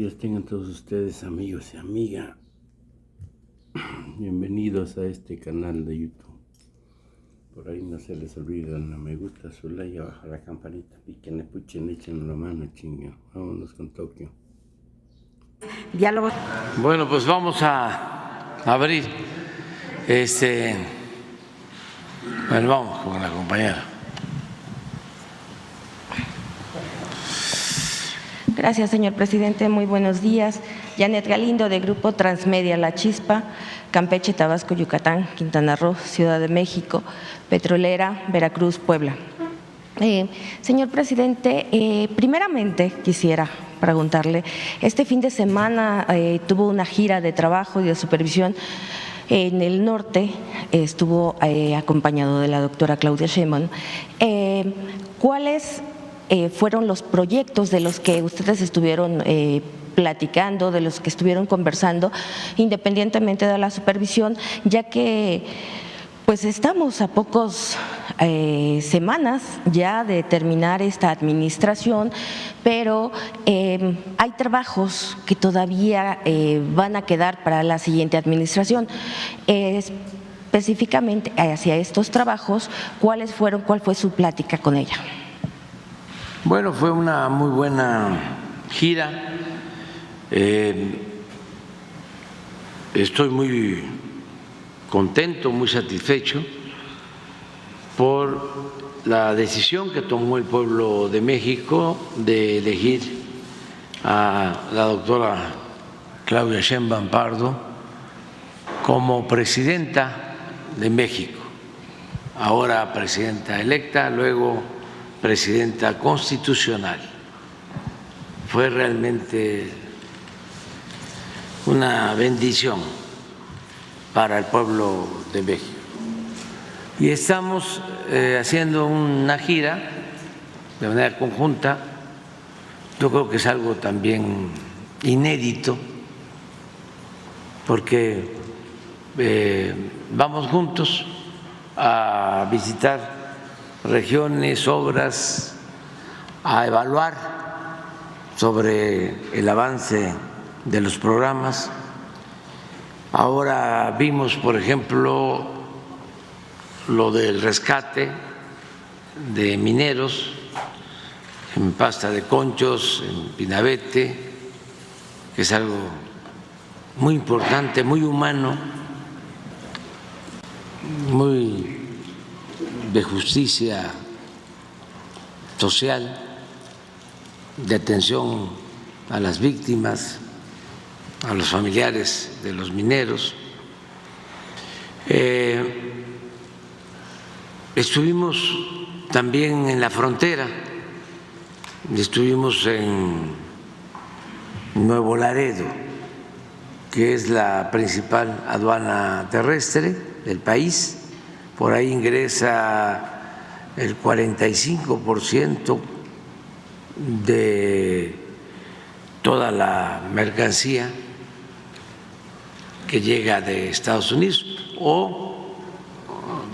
días tengan todos ustedes, amigos y amigas. Bienvenidos a este canal de YouTube. Por ahí no se les olvide darle me gusta, su like, abajo la campanita, piquen, puchen, echen la mano, chinga. Vámonos con Tokio. Diálogo. Bueno, pues vamos a abrir bueno, vamos con la compañera. Gracias, señor presidente. Muy buenos días. Janet Galindo, de Grupo Transmedia La Chispa, Campeche, Tabasco, Yucatán, Quintana Roo, Ciudad de México, Petrolera, Veracruz, Puebla. Señor presidente, primeramente quisiera preguntarle, este fin de semana tuvo una gira de trabajo y de supervisión en el norte, estuvo acompañado de la doctora Claudia Sheinbaum. ¿Cuáles fueron los proyectos de los que ustedes estuvieron platicando, de los que estuvieron conversando, independientemente de la supervisión, ya que pues estamos a pocos semanas ya de terminar esta administración, pero hay trabajos que todavía van a quedar para la siguiente administración. Específicamente hacia estos trabajos, ¿cuál fue su plática con ella? Bueno, fue una muy buena gira. Estoy muy contento, muy satisfecho por la decisión que tomó el pueblo de México de elegir a la doctora Claudia Sheinbaum Pardo como presidenta de México, ahora presidenta electa, luego presidenta constitucional. Fue realmente una bendición para el pueblo de México. Y estamos haciendo una gira de manera conjunta. Yo creo que es algo también inédito, porque vamos juntos a visitar regiones, obras, a evaluar sobre el avance de los programas. Ahora vimos, por ejemplo, lo del rescate de mineros en Pasta de Conchos, en Pinabete, que es algo muy importante, muy humano, muy de justicia social, de atención a las víctimas, a los familiares de los mineros. Estuvimos también en la frontera, estuvimos en Nuevo Laredo, que es la principal aduana terrestre del país. Por ahí ingresa el 45% de toda la mercancía que llega de Estados Unidos o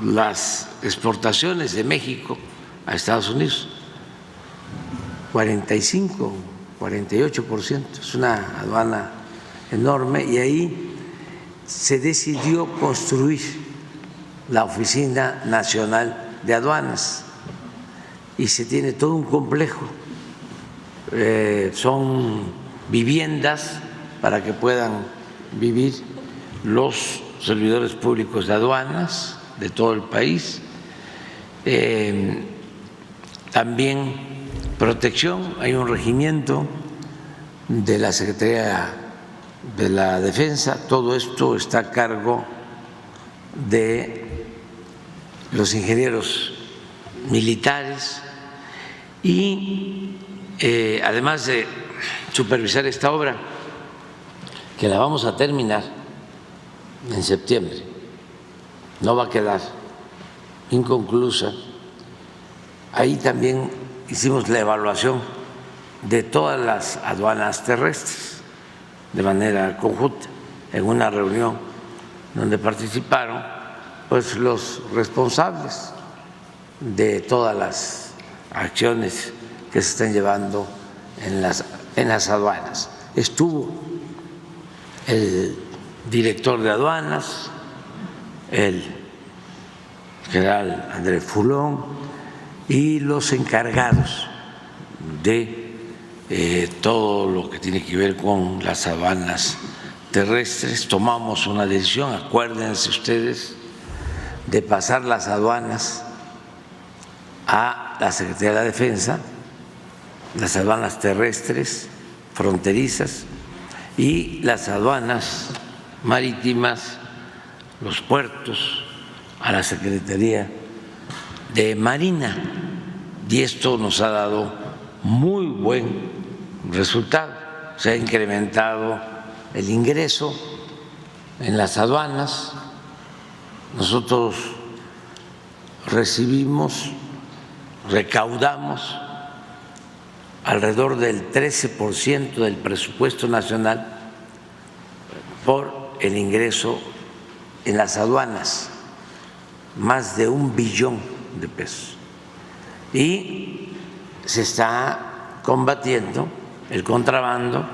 las exportaciones de México a Estados Unidos. 45, 48%, es una aduana enorme, y ahí se decidió construir la Oficina Nacional de Aduanas y se tiene todo un complejo. Son viviendas para que puedan vivir los servidores públicos de aduanas de todo el país. También protección, hay un regimiento de la Secretaría de la Defensa. Todo esto está a cargo de los ingenieros militares y además de supervisar esta obra, que la vamos a terminar en septiembre, no va a quedar inconclusa. Ahí también hicimos la evaluación de todas las aduanas terrestres de manera conjunta en una reunión donde participaron pues los responsables de todas las acciones que se están llevando en las aduanas. estuvo el director de aduanas, el general Andrés Fulón y los encargados de todo lo que tiene que ver con las aduanas terrestres. Tomamos una decisión, acuérdense ustedes, de pasar las aduanas a la Secretaría de la Defensa, las aduanas terrestres, fronterizas y las aduanas marítimas, los puertos, a la Secretaría de Marina. Y esto nos ha dado muy buen resultado. Se ha incrementado el ingreso en las aduanas. Nosotros recaudamos alrededor del 13% del presupuesto nacional por el ingreso en las aduanas, más de 1 billón de pesos. Y se está combatiendo el contrabando,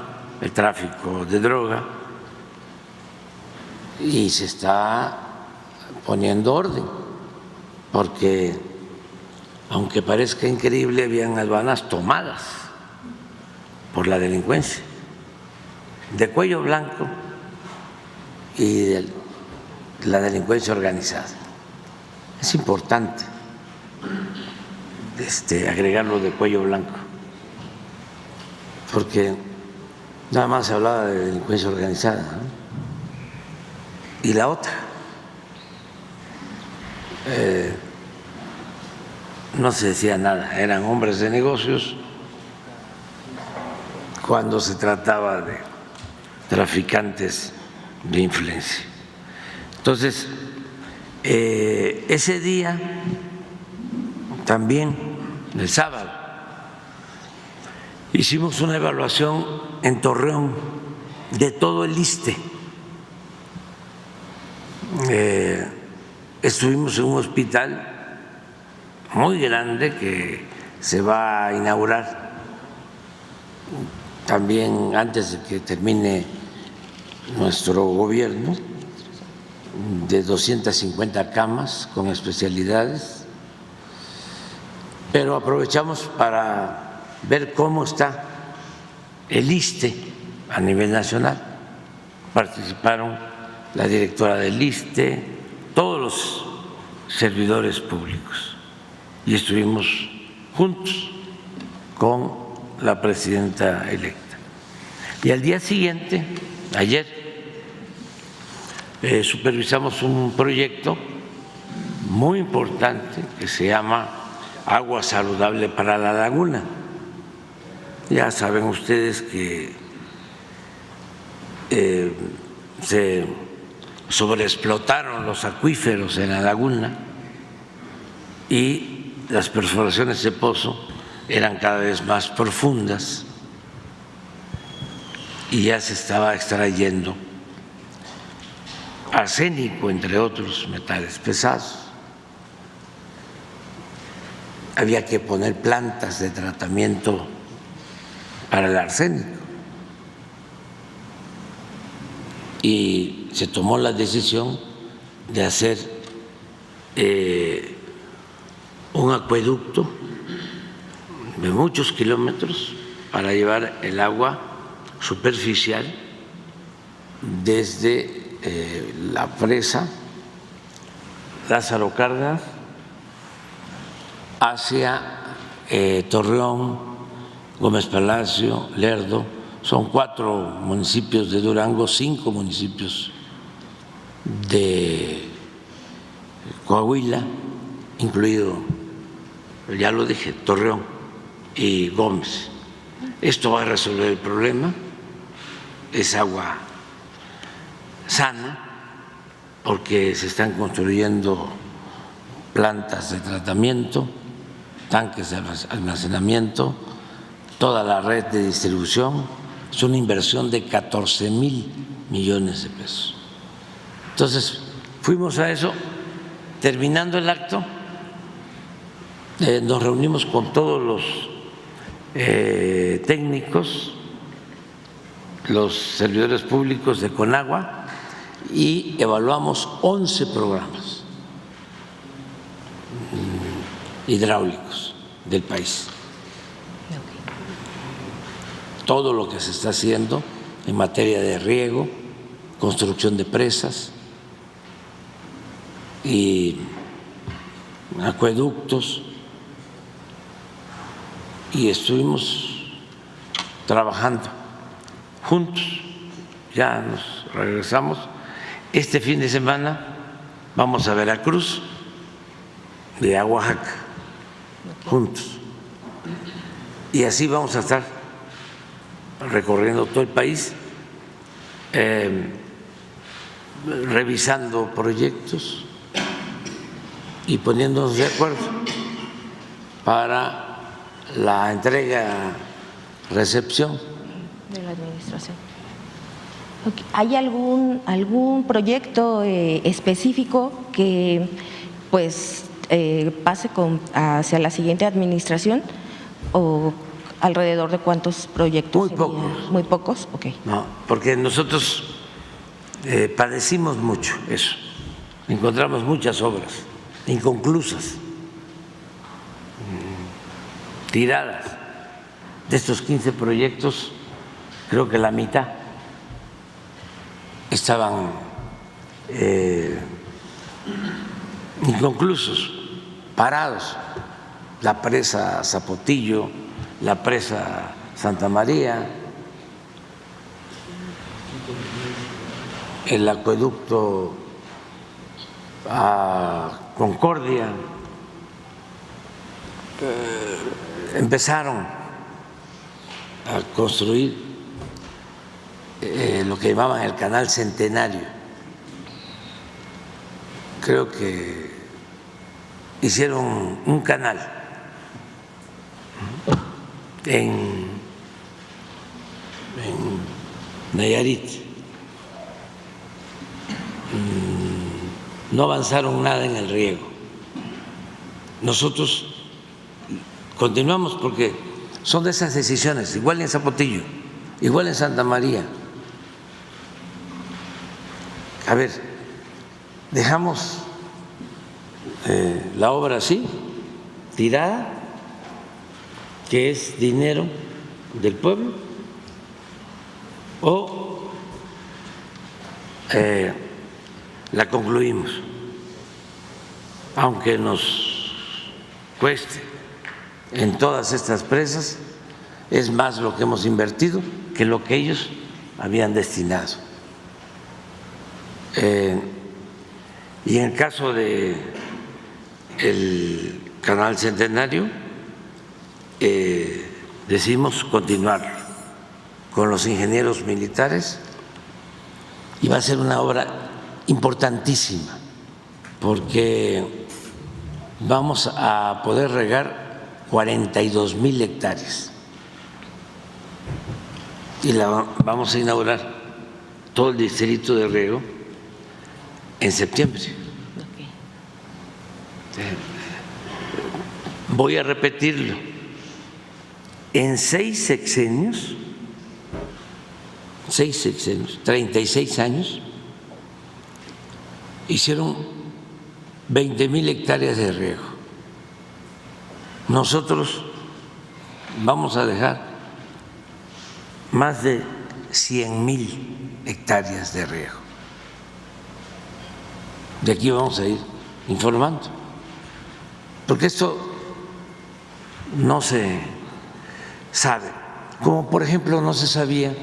el tráfico de droga, y se está poniendo orden, porque aunque parezca increíble, habían aduanas tomadas por la delincuencia de cuello blanco y de la delincuencia organizada. Es importante agregarlo de cuello blanco, porque nada más se hablaba de delincuencia organizada, ¿no? Y la otra, no se decía nada, eran hombres de negocios cuando se trataba de traficantes de influencia. Entonces, ese día también, el sábado, hicimos una evaluación en Torreón de todo el ISSSTE. Estuvimos en un hospital muy grande que se va a inaugurar también antes de que termine nuestro gobierno, de 250 camas con especialidades, pero aprovechamos para ver cómo está el ISSSTE a nivel nacional. Participaron la directora del ISSSTE, todos los servidores públicos, y estuvimos juntos con la presidenta electa. Y al día siguiente, ayer, supervisamos un proyecto muy importante que se llama Agua Saludable para la Laguna. Ya saben ustedes que se sobreexplotaron los acuíferos en la laguna y las perforaciones de pozo eran cada vez más profundas y ya se estaba extrayendo arsénico, entre otros metales pesados. Había que poner plantas de tratamiento para el arsénico y se tomó la decisión de hacer un acueducto de muchos kilómetros para llevar el agua superficial desde la presa Lázaro Cárdenas hacia Torreón, Gómez Palacio, Lerdo. Son 4 municipios de Durango, 5 municipios de Coahuila, incluido, ya lo dije, Torreón y Gómez. Esto va a resolver el problema, es agua sana, porque se están construyendo plantas de tratamiento, tanques de almacenamiento, toda la red de distribución. Es una inversión de 14,000 millones de pesos. Entonces, fuimos a eso. Terminando el acto, nos reunimos con todos los técnicos los servidores públicos de Conagua y evaluamos 11 programas hidráulicos del país. Todo lo que se está haciendo en materia de riego, construcción de presas y acueductos, y estuvimos trabajando juntos. Ya nos regresamos. Este fin de semana vamos a Veracruz y a Oaxaca juntos, y así vamos a estar recorriendo todo el país, revisando proyectos y poniéndonos de acuerdo para la entrega-recepción de la administración. Okay. ¿Hay algún proyecto específico que pues pase hacia la siguiente administración, o alrededor de cuántos proyectos? Muy pocos. Muy pocos, ok. No, porque nosotros padecimos mucho eso. Encontramos muchas obras inconclusas, tiradas. De estos 15 proyectos, creo que la mitad estaban inconclusos, parados. La presa Zapotillo, la presa Santa María, el acueducto a Concordia. Empezaron a construir lo que llamaban el Canal Centenario. Creo que hicieron un canal en Nayarit. No avanzaron nada en el riego. Nosotros continuamos porque son de esas decisiones, igual en Zapotillo, igual en Santa María. A ver, dejamos la obra así, tirada, que es dinero del pueblo, o la concluimos, aunque nos cueste. En todas estas presas es más lo que hemos invertido que lo que ellos habían destinado. Y en el caso de el Canal Centenario, decidimos continuar con los ingenieros militares, y va a ser una obra importantísima porque vamos a poder regar 42,000 hectáreas y la vamos a inaugurar todo el distrito de riego en septiembre. Okay. Voy a repetirlo. En 6 sexenios, 36 años, hicieron 20,000 hectáreas de riego. Nosotros vamos a dejar más de 100,000 hectáreas de riego. De aquí vamos a ir informando, porque esto no se sabe. Como por ejemplo no se sabía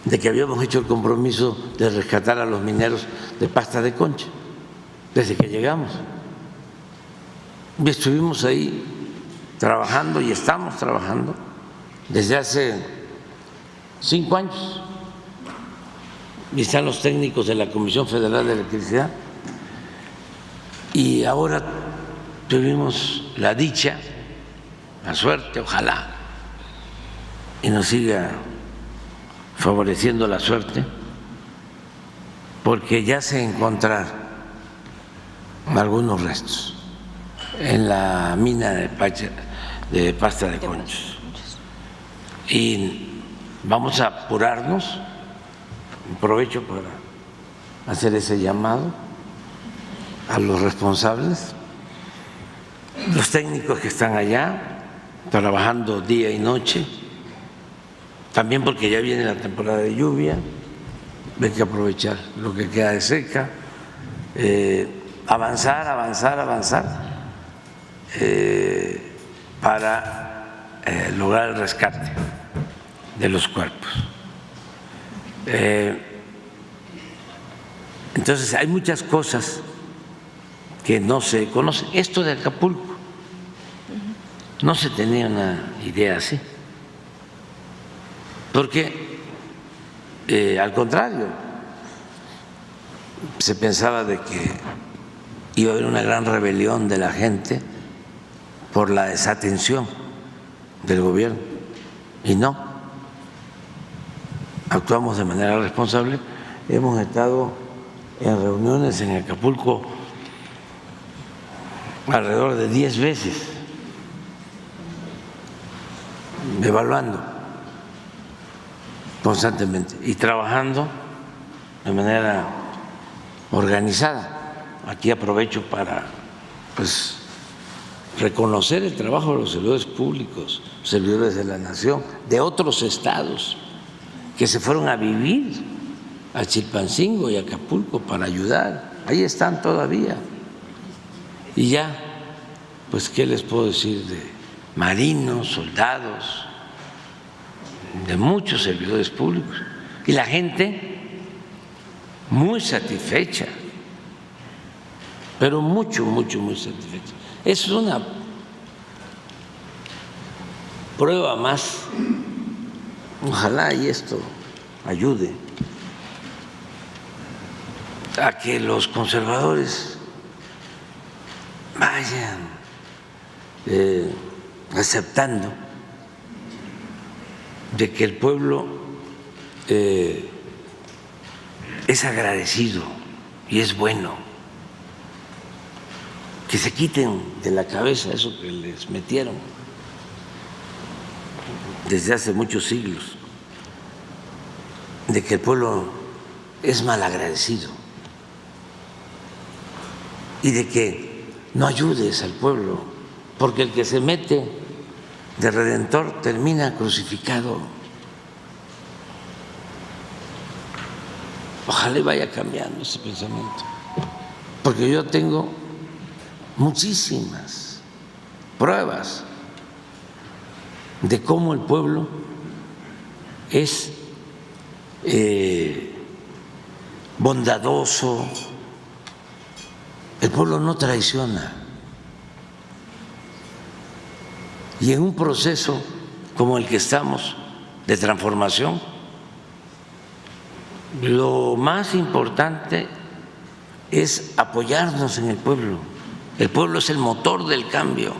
de que habíamos hecho el compromiso de rescatar a los mineros de Pasta de Concha desde que llegamos. Y estuvimos ahí trabajando y estamos trabajando desde hace 5 años. Y están los técnicos de la Comisión Federal de Electricidad. Y ahora tuvimos la dicha, la suerte, ojalá, y nos siga favoreciendo la suerte, porque ya se encontraron algunos restos en la mina de Pasta de Conchos. Y vamos a apurarnos. Aprovecho para hacer ese llamado a los responsables, los técnicos que están allá trabajando día y noche, también porque ya viene la temporada de lluvia, hay que aprovechar lo que queda de seca, avanzar para lograr el rescate de los cuerpos. Entonces hay muchas cosas que no se conocen. Esto de Acapulco, no se tenía una idea así, porque al contrario, se pensaba de que iba a haber una gran rebelión de la gente por la desatención del gobierno, y no, actuamos de manera responsable. Hemos estado en reuniones en Acapulco alrededor de 10 veces, evaluando constantemente y trabajando de manera organizada. Aquí aprovecho para reconocer el trabajo de los servidores públicos, servidores de la nación, de otros estados que se fueron a vivir a Chilpancingo y Acapulco para ayudar. Ahí están todavía. Y ya, pues, ¿qué les puedo decir de marinos, soldados, de muchos servidores públicos? Y la gente muy satisfecha, pero muy satisfecha. Es una prueba más. Ojalá y esto ayude a que los conservadores vayan aceptando de que el pueblo es agradecido y es bueno, que se quiten de la cabeza eso que les metieron desde hace muchos siglos, de que el pueblo es malagradecido y de que no ayudes al pueblo, porque el que se mete de redentor termina crucificado. Ojalá vaya cambiando ese pensamiento, porque yo tengo muchísimas pruebas de cómo el pueblo es bondadoso. El pueblo no traiciona. Y en un proceso como el que estamos de transformación, lo más importante es apoyarnos en el pueblo. El pueblo es el motor del cambio,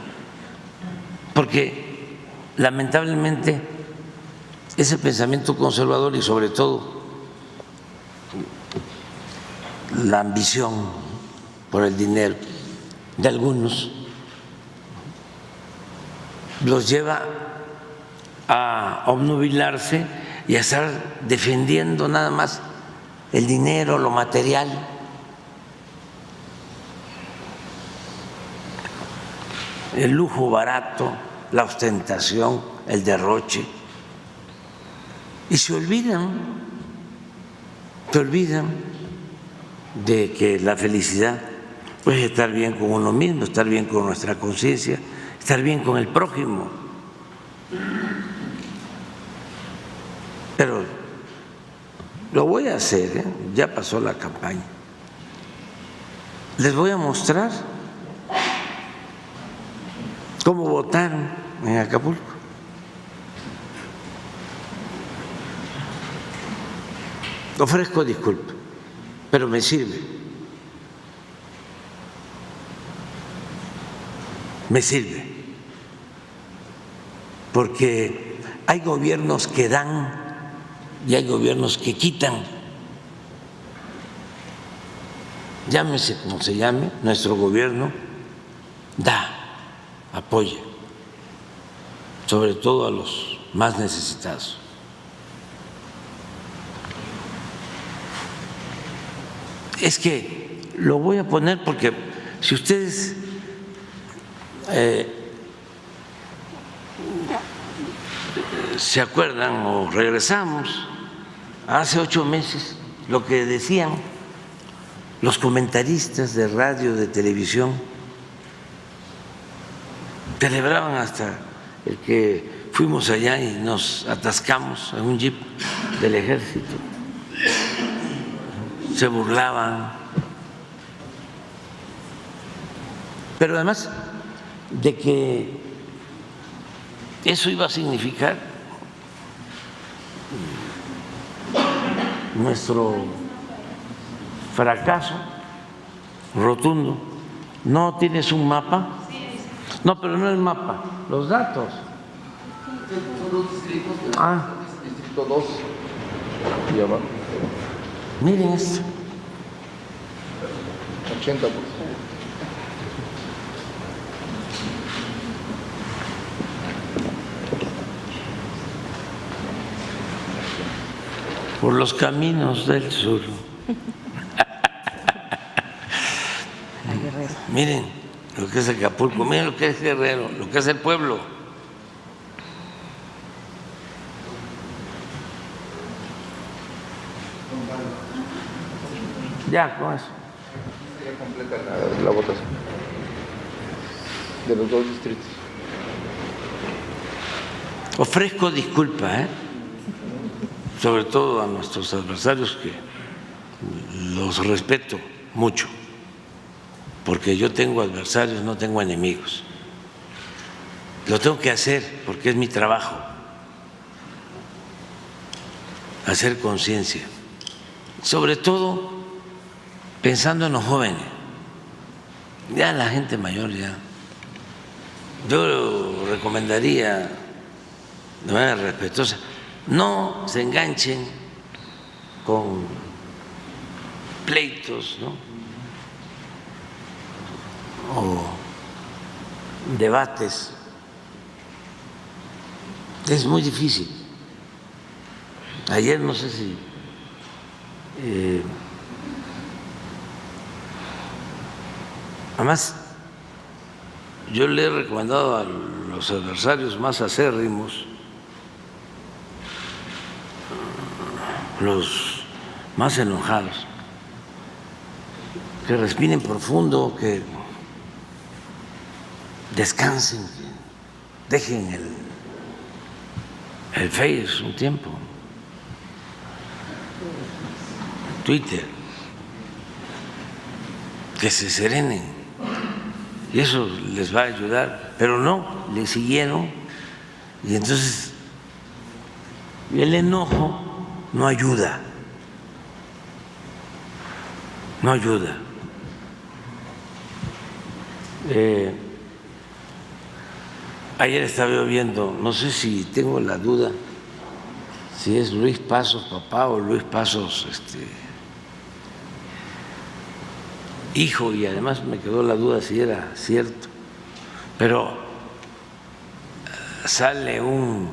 porque lamentablemente ese pensamiento conservador y sobre todo la ambición por el dinero de algunos los lleva a obnubilarse y a estar defendiendo nada más el dinero, lo material. El lujo barato, la ostentación, el derroche, y se olvidan de que la felicidad puede estar bien con uno mismo, estar bien con nuestra conciencia, estar bien con el prójimo. Pero lo voy a hacer, ya pasó la campaña. Les voy a mostrar cómo votaron en Acapulco. Ofrezco disculpas, pero me sirve. Me sirve. Porque hay gobiernos que dan y hay gobiernos que quitan. Llámese como se llame, nuestro gobierno da, apoya, sobre todo a los más necesitados. Es que lo voy a poner porque si ustedes se acuerdan o regresamos hace 8 meses, lo que decían los comentaristas de radio, de televisión, celebraban hasta el que fuimos allá y nos atascamos en un jeep del ejército, se burlaban, pero además de que eso iba a significar nuestro fracaso rotundo. ¿No tienes un mapa? No, pero no el mapa, los datos. Son los distritos. Distrito 2 y abajo, Miren esto. 80%. Por los caminos del sur. Miren lo que es Acapulco, miren lo que es Guerrero, lo que es el pueblo. Ya, con eso. Ya completa la votación de los 2 distritos. Ofrezco disculpa, sobre todo a nuestros adversarios, que los respeto mucho, porque yo tengo adversarios, no tengo enemigos. Lo tengo que hacer porque es mi trabajo, hacer conciencia, sobre todo pensando en los jóvenes, ya la gente mayor ya. Yo recomendaría de manera respetuosa, no se enganchen con pleitos, ¿no? O debates. Es muy difícil. Ayer no sé si además yo le he recomendado a los adversarios más acérrimos, los más enojados, que respiren profundo, que descansen, que dejen el Face un tiempo, Twitter, que se serenen, y eso les va a ayudar, pero no, le siguieron, y entonces el enojo no ayuda, no ayuda. Ayer estaba yo viendo, no sé si tengo la duda, si es Luis Pasos papá o Luis Pasos hijo, y además me quedó la duda si era cierto, pero sale un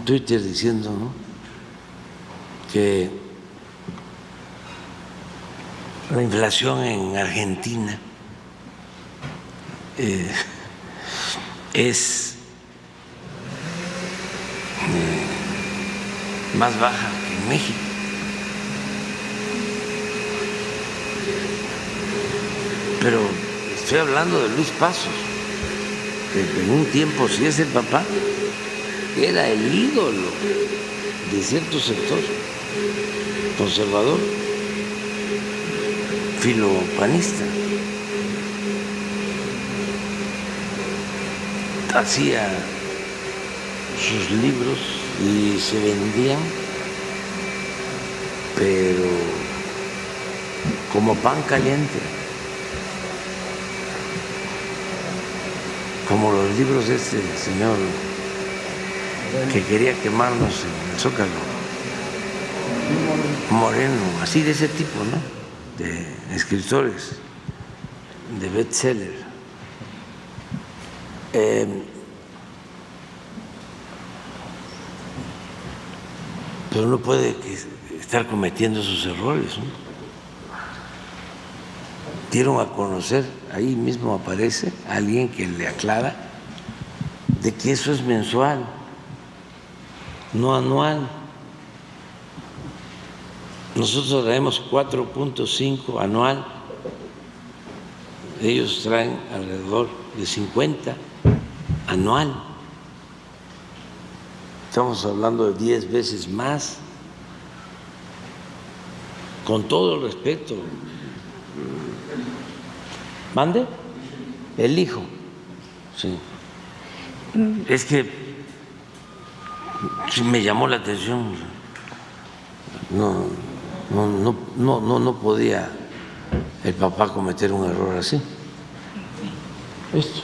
Twitter diciendo, ¿no?, que la inflación en Argentina es más baja que en México. Pero estoy hablando de Luis Pasos, que en un tiempo, si es el papá, era el ídolo de cierto sector conservador, filopanista. Hacía sus libros y se vendían, pero como pan caliente, como los libros de este señor que quería quemarnos en el Zócalo, Moreno, así de ese tipo, ¿no?, de escritores, de bestseller. Pero no puede que estar cometiendo esos errores, ¿no? Dieron a conocer, ahí mismo aparece alguien que le aclara de que eso es mensual, no anual. Nosotros traemos 4.5 anual, ellos traen alrededor de 50 anual. Estamos hablando de 10 veces más, con todo el respeto. ¿Mande? El hijo, sí. Es que sí me llamó la atención. No podía el papá cometer un error así. Esto.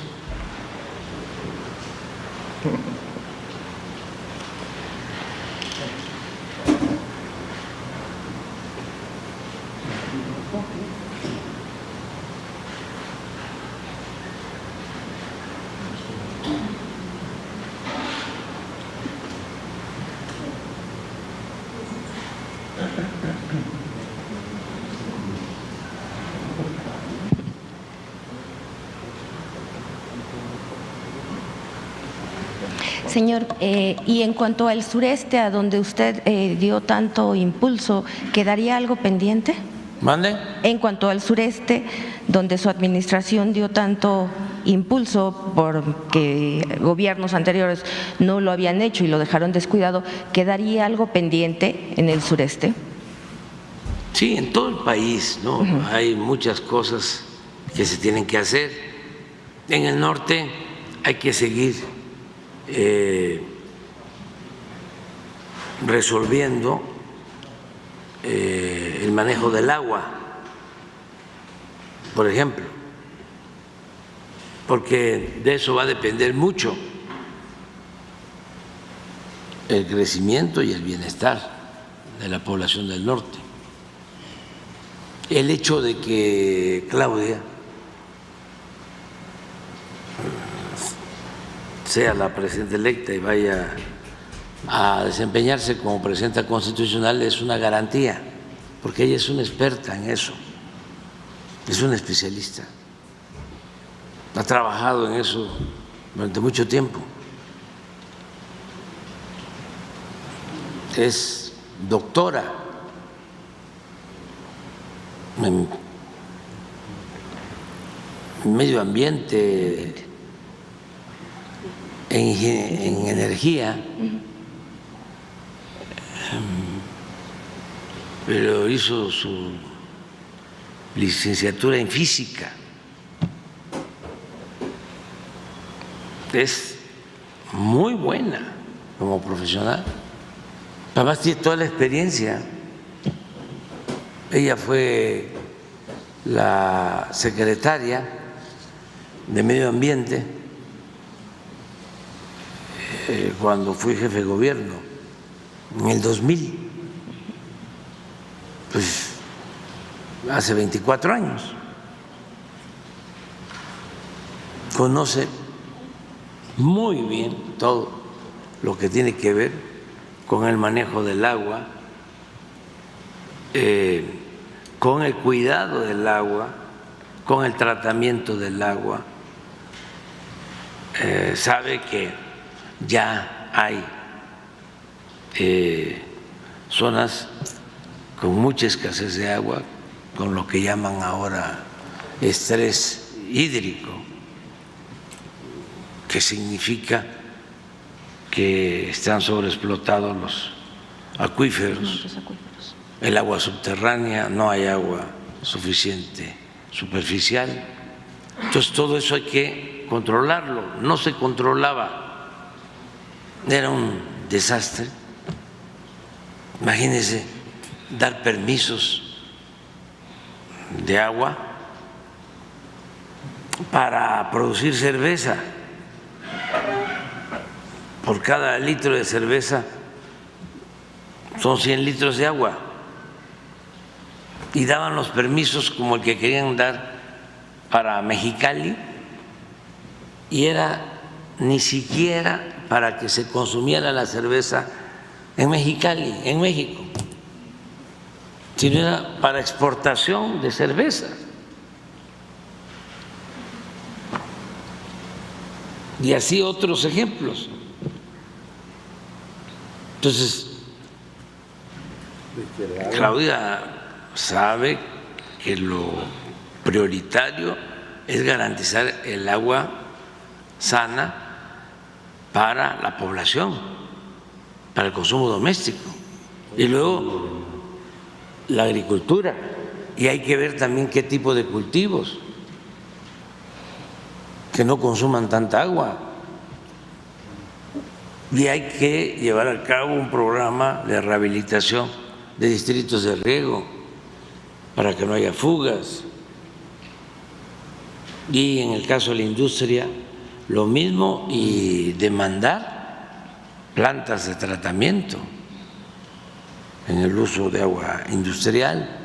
Señor, y en cuanto al sureste, a donde usted dio tanto impulso, ¿quedaría algo pendiente? ¿Mande? En cuanto al sureste, donde su administración dio tanto impulso porque gobiernos anteriores no lo habían hecho y lo dejaron descuidado, ¿quedaría algo pendiente en el sureste? Sí, en todo el país, ¿no? Hay muchas cosas que se tienen que hacer. En el norte hay que seguir resolviendo el manejo del agua, por ejemplo, porque de eso va a depender mucho el crecimiento y el bienestar de la población del norte. El hecho de que Claudia sea la presidenta electa y vaya a desempeñarse como presidenta constitucional es una garantía, porque ella es una experta en eso, es una especialista, ha trabajado en eso durante mucho tiempo, es doctora en medio ambiente, en energía, pero hizo su licenciatura en física. Es muy buena como profesional. Además tiene toda la experiencia. Ella fue la secretaria de Medio Ambiente cuando fui jefe de gobierno en el 2000, pues hace 24 años. Conoce muy bien todo lo que tiene que ver con el manejo del agua, con el cuidado del agua, con el tratamiento del agua. Sabe que ya hay zonas con mucha escasez de agua, con lo que llaman ahora estrés hídrico, que significa que están sobreexplotados los acuíferos, el agua subterránea, no hay agua suficiente superficial. Entonces todo eso hay que controlarlo, no se controlaba. Era un desastre. Imagínense dar permisos de agua para producir cerveza. Por cada litro de cerveza son 100 litros de agua. Y daban los permisos como el que querían dar para Mexicali, y era ni siquiera para que se consumiera la cerveza en Mexicali, en México, sino era para exportación de cerveza. Y así otros ejemplos. Entonces, Claudia sabe que lo prioritario es garantizar el agua sana para la población, para el consumo doméstico. Y luego la agricultura. Y hay que ver también qué tipo de cultivos que no consuman tanta agua. Y hay que llevar a cabo un programa de rehabilitación de distritos de riego para que no haya fugas. Y en el caso de la industria, lo mismo, y demandar plantas de tratamiento en el uso de agua industrial.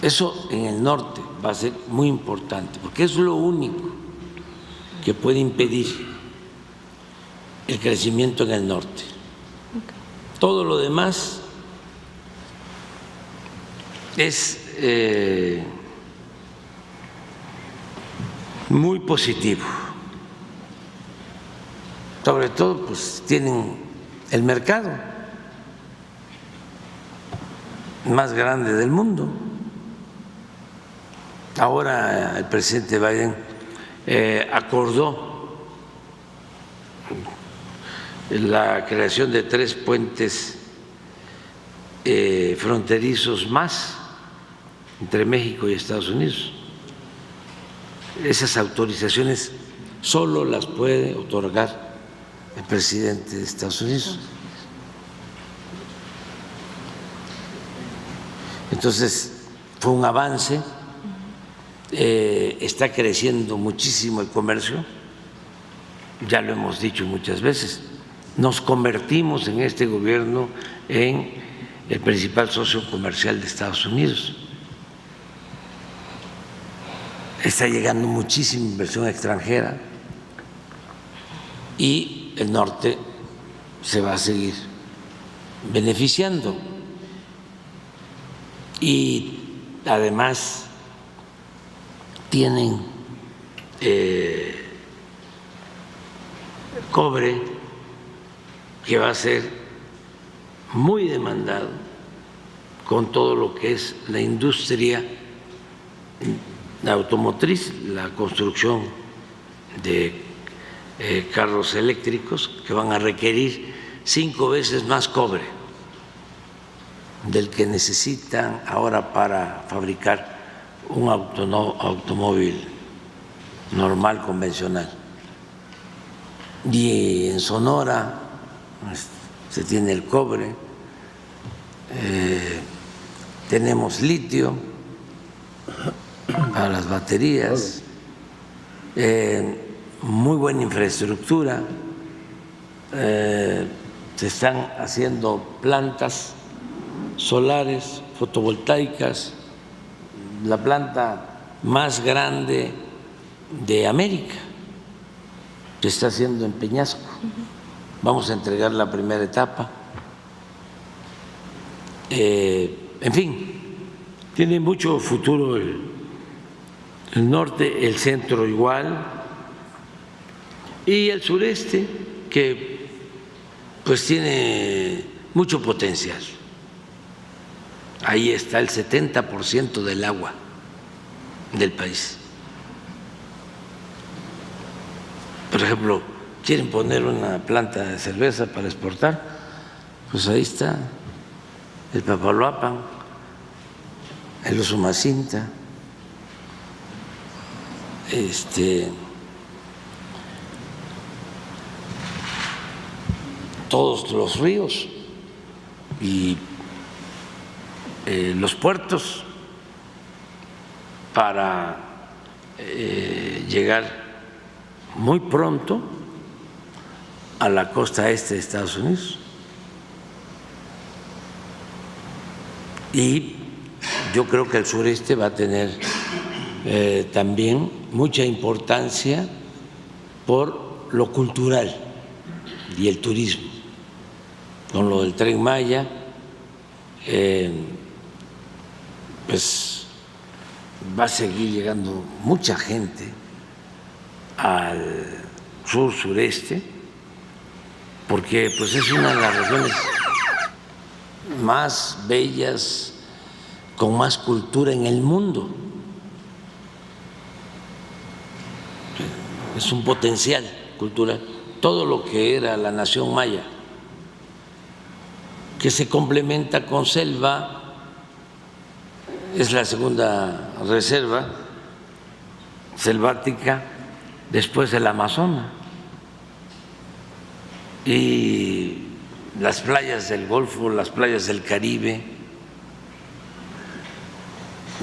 Eso en el norte va a ser muy importante, porque es lo único que puede impedir el crecimiento en el norte. Todo lo demás es muy positivo. Sobre todo, pues tienen el mercado más grande del mundo. Ahora el presidente Biden acordó la creación de 3 puentes fronterizos más entre México y Estados Unidos. Esas autorizaciones solo las puede otorgar el presidente de Estados Unidos. Entonces, fue un avance, está creciendo muchísimo el comercio, ya lo hemos dicho muchas veces. Nos convertimos en este gobierno en el principal socio comercial de Estados Unidos. Está llegando muchísima inversión extranjera y el norte se va a seguir beneficiando. Y además tienen cobre, que va a ser muy demandado con todo lo que es la industria automotriz, la construcción de carros eléctricos, que van a requerir 5 veces más cobre del que necesitan ahora para fabricar un automóvil normal, convencional. Y en Sonora se tiene el cobre, tenemos litio para las baterías, muy buena infraestructura, se están haciendo plantas solares, fotovoltaicas, la planta más grande de América se está haciendo en Peñasco. Vamos a entregar la primera etapa. En fin, tiene mucho futuro el norte, el centro igual, y el sureste, que pues tiene mucho potencial. Ahí está el 70% del agua del país. Por ejemplo, quieren poner una planta de cerveza para exportar, pues ahí está el Papaloapan, el Usumacinta, todos los ríos y los puertos para llegar muy pronto a la costa este de Estados Unidos. Y yo creo que el sureste va a tener también mucha importancia por lo cultural y el turismo, con lo del Tren Maya pues va a seguir llegando mucha gente al sur sureste, porque pues es una de las regiones más bellas, con más cultura en el mundo. Es un potencial cultural, todo lo que era la nación maya, que se complementa con selva. Es la segunda reserva selvática después del Amazonas, y las playas del Golfo, las playas del Caribe,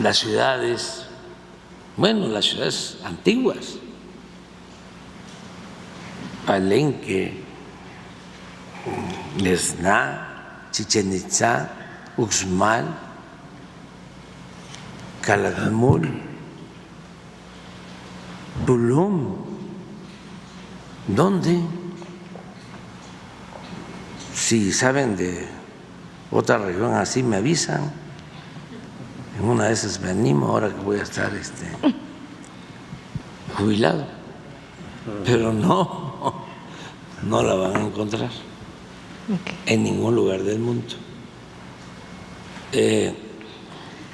las ciudades, bueno, las ciudades antiguas, Palenque, Lesná, Chichén Itzá, Uxmal, Calakmul, Tulum. ¿Dónde? Si saben de otra región así, me avisan. En una de esas me animo, ahora que voy a estar jubilado. Pero no la van a encontrar en ningún lugar del mundo.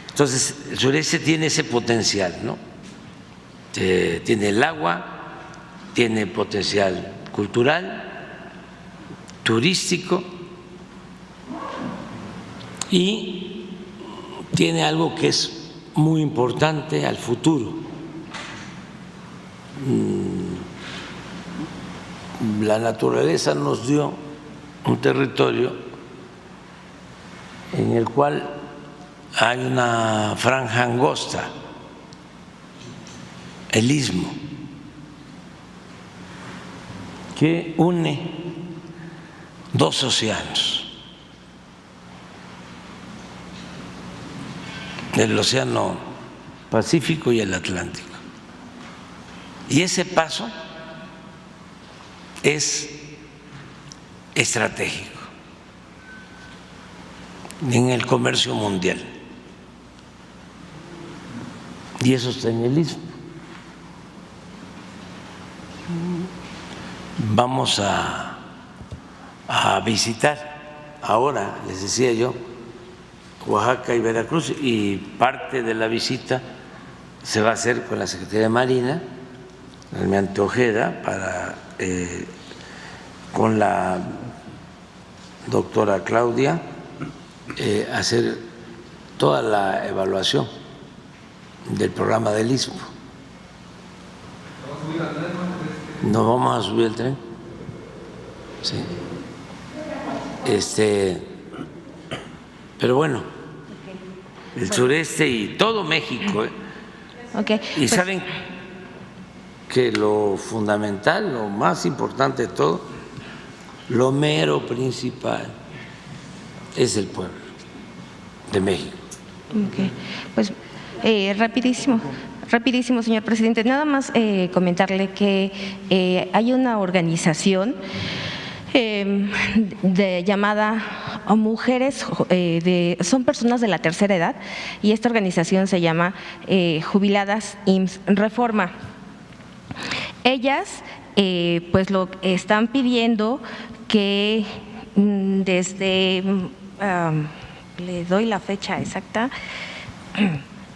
Entonces, el sureste tiene ese potencial, ¿no? Tiene el agua, tiene potencial cultural, turístico, y tiene algo que es muy importante al futuro. La naturaleza nos dio un territorio en el cual hay una franja angosta, el istmo, que une dos océanos, el Océano Pacífico y el Atlántico. Y ese paso es estratégico en el comercio mundial. Y eso está en el istmo. Vamos a visitar ahora, les decía yo, Oaxaca y Veracruz, y parte de la visita se va a hacer con la Secretaría de Marina, el almirante Ojeda, con la doctora Claudia, hacer toda la evaluación del programa del Istmo. ¿Nos vamos a subir al tren? Sí. Pero bueno, el sureste y todo México. Y saben que lo fundamental, lo más importante de todo, lo mero principal es el pueblo de México. Pues rapidísimo, señor presidente. Nada más comentarle que hay una organización llamada Mujeres, son personas de la tercera edad, y esta organización se llama Jubiladas IMSS Reforma. Ellas pues lo están pidiendo que desde, le doy la fecha exacta,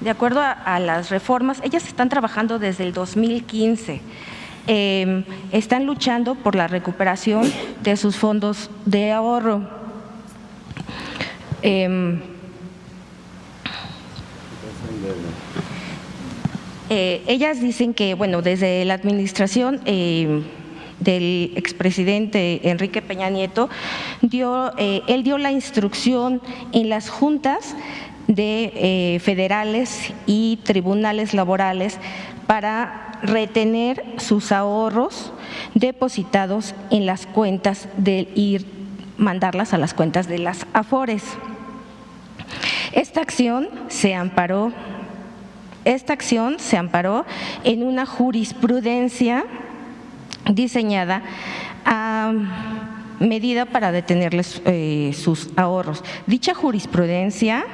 de acuerdo a las reformas, ellas están trabajando desde el 2015. Están luchando por la recuperación de sus fondos de ahorro. Ellas dicen que, bueno, desde la administración del expresidente Enrique Peña Nieto, él dio la instrucción en las juntas de federales y tribunales laborales para retener sus ahorros depositados en las cuentas y mandarlas a las cuentas de las AFORES. Esta acción se amparó en una jurisprudencia diseñada medida para detenerles sus ahorros. Dicha jurisprudencia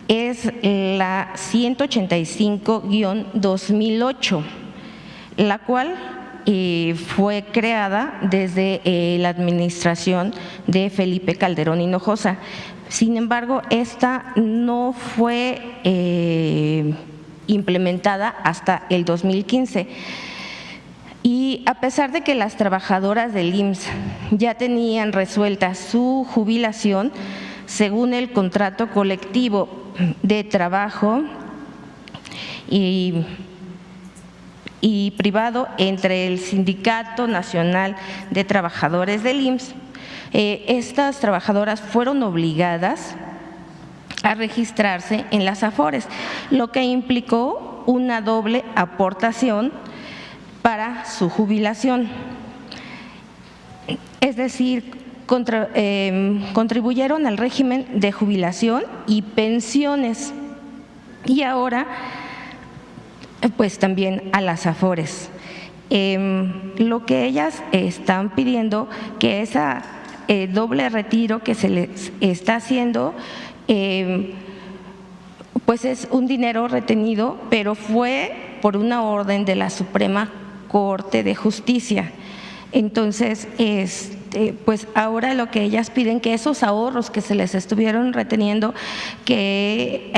es la 185-2008, la cual fue creada desde la administración de Felipe Calderón Hinojosa. Sin embargo, esta no fue implementada hasta el 2015. Y a pesar de que las trabajadoras del IMSS ya tenían resuelta su jubilación, según el contrato colectivo de trabajo y privado entre el Sindicato Nacional de Trabajadores del IMSS, estas trabajadoras fueron obligadas a registrarse en las AFORES, lo que implicó una doble aportación para su jubilación. Es decir, contribuyeron al régimen de jubilación y pensiones y ahora pues también a las AFORES. Lo que ellas están pidiendo, que esa doble retiro que se les está haciendo, pues es un dinero retenido, pero fue por una orden de la Suprema Corte de Justicia. Entonces, pues ahora lo que ellas piden, que esos ahorros que se les estuvieron reteniendo, que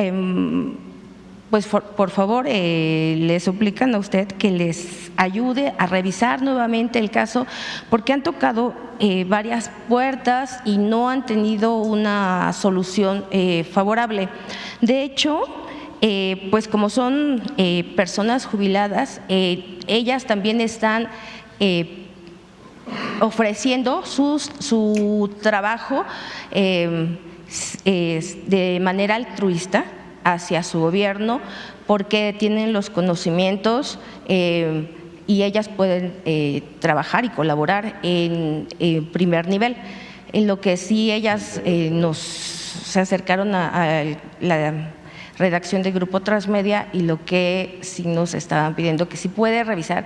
pues por favor le suplican a usted que les ayude a revisar nuevamente el caso, porque han tocado varias puertas y no han tenido una solución favorable. De hecho, pues como son personas jubiladas, ellas también están ofreciendo su trabajo de manera altruista hacia su gobierno, porque tienen los conocimientos y ellas pueden trabajar y colaborar en primer nivel. En lo que sí ellas se acercaron a la redacción del Grupo Transmedia, y lo que sí nos estaban pidiendo, que si puede revisar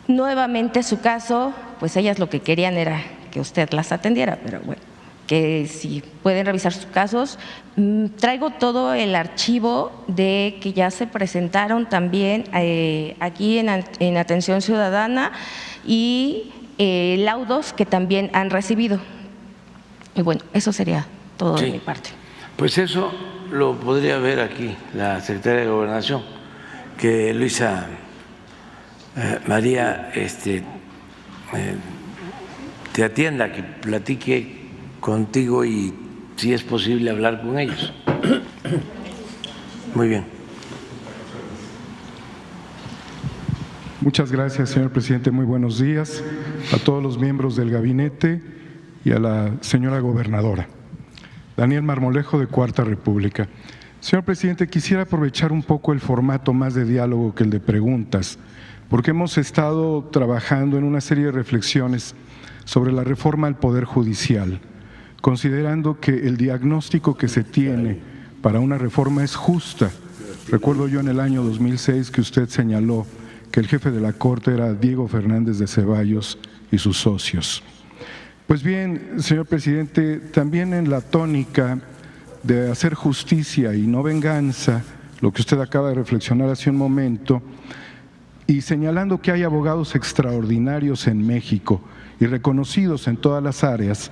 nuevamente su caso, pues ellas lo que querían era que usted las atendiera, pero bueno, que si pueden revisar sus casos. Traigo todo el archivo de que ya se presentaron también aquí en Atención Ciudadana y laudos que también han recibido. Y bueno, eso sería todo de mi parte. Pues eso lo podría ver aquí la secretaria de Gobernación, que Luisa María te atienda, que platique contigo y si es posible hablar con ellos. Muy bien. Muchas gracias, señor presidente. Muy buenos días a todos los miembros del gabinete y a la señora gobernadora. Daniel Marmolejo, de Cuarta República. Señor presidente, quisiera aprovechar un poco el formato más de diálogo que el de preguntas, porque hemos estado trabajando en una serie de reflexiones sobre la reforma al Poder Judicial, considerando que el diagnóstico que se tiene para una reforma es justa. Recuerdo yo en el año 2006 que usted señaló que el jefe de la Corte era Diego Fernández de Ceballos y sus socios. Pues bien, señor presidente, también en la tónica de hacer justicia y no venganza, lo que usted acaba de reflexionar hace un momento, y señalando que hay abogados extraordinarios en México y reconocidos en todas las áreas,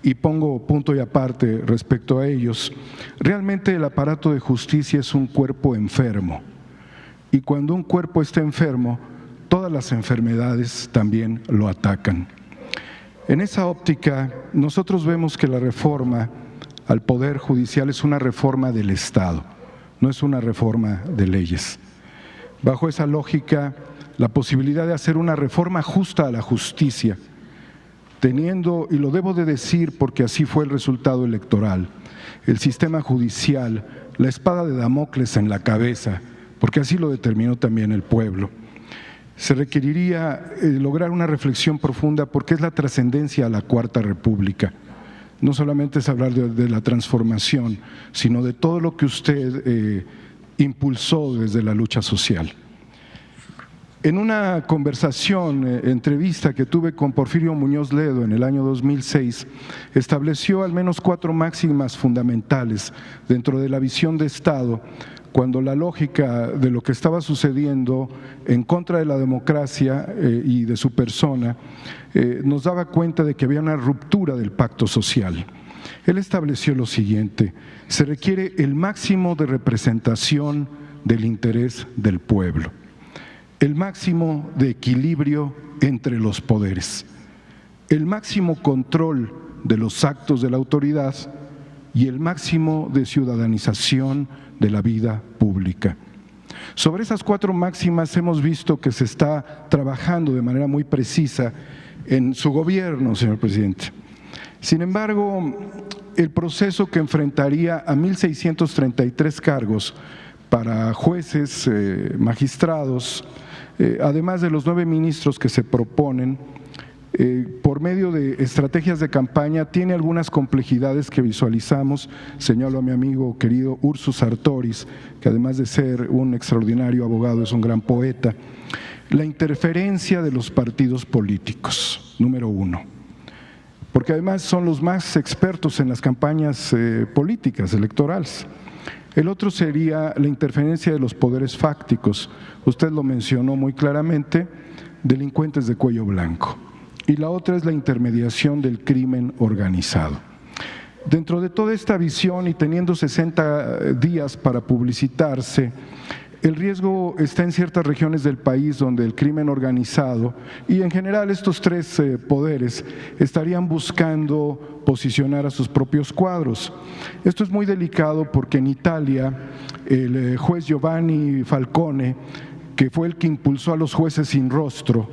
y pongo punto y aparte respecto a ellos, realmente el aparato de justicia es un cuerpo enfermo, y cuando un cuerpo está enfermo, todas las enfermedades también lo atacan. En esa óptica, nosotros vemos que la reforma al Poder Judicial es una reforma del Estado, no es una reforma de leyes. Bajo esa lógica, la posibilidad de hacer una reforma justa a la justicia, teniendo, y lo debo de decir porque así fue el resultado electoral, el sistema judicial, la espada de Damocles en la cabeza, porque así lo determinó también el pueblo. Se requeriría lograr una reflexión profunda porque es la trascendencia a la Cuarta República. No solamente es hablar de la transformación, sino de todo lo que usted impulsó desde la lucha social. En una conversación, entrevista que tuve con Porfirio Muñoz Ledo en el año 2006, estableció al menos 4 máximas fundamentales dentro de la visión de Estado, cuando la lógica de lo que estaba sucediendo en contra de la democracia y de su persona nos daba cuenta de que había una ruptura del pacto social. Él estableció lo siguiente: se requiere el máximo de representación del interés del pueblo, el máximo de equilibrio entre los poderes, el máximo control de los actos de la autoridad y el máximo de ciudadanización de la vida pública. Sobre esas 4 máximas hemos visto que se está trabajando de manera muy precisa en su gobierno, señor presidente. Sin embargo, el proceso que enfrentaría a 1.633 cargos para jueces, magistrados, además de los 9 ministros que se proponen, por medio de estrategias de campaña, tiene algunas complejidades que visualizamos. Señalo a mi amigo querido Ursus Sartoris, que además de ser un extraordinario abogado, es un gran poeta. La interferencia de los partidos políticos, número 1, porque además son los más expertos en las campañas políticas, electorales. El otro sería la interferencia de los poderes fácticos, usted lo mencionó muy claramente, delincuentes de cuello blanco. Y la otra es la intermediación del crimen organizado. Dentro de toda esta visión y teniendo 60 días para publicitarse, el riesgo está en ciertas regiones del país donde el crimen organizado y en general estos 3 poderes estarían buscando posicionar a sus propios cuadros. Esto es muy delicado porque en Italia el juez Giovanni Falcone, que fue el que impulsó a los jueces sin rostro,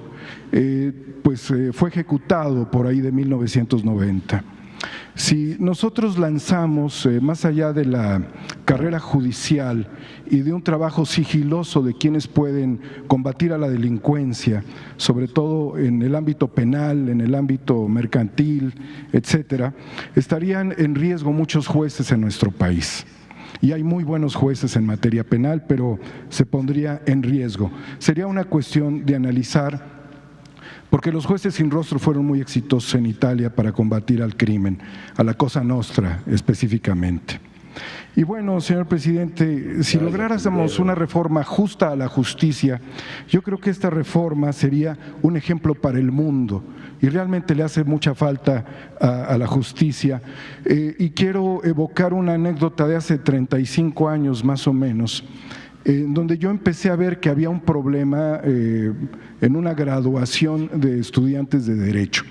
fue ejecutado por ahí de 1990. Si nosotros lanzamos, más allá de la carrera judicial y de un trabajo sigiloso de quienes pueden combatir a la delincuencia, sobre todo en el ámbito penal, en el ámbito mercantil, etcétera, estarían en riesgo muchos jueces en nuestro país. Y hay muy buenos jueces en materia penal, pero se pondría en riesgo. Sería una cuestión de analizar, porque los jueces sin rostro fueron muy exitosos en Italia para combatir al crimen, a la Cosa Nostra específicamente. Y bueno, señor presidente, si lográramos una reforma justa a la justicia, yo creo que esta reforma sería un ejemplo para el mundo y realmente le hace mucha falta a la justicia. Y quiero evocar una anécdota de hace 35 años más o menos, donde yo empecé a ver que había un problema en una graduación de estudiantes de Derecho.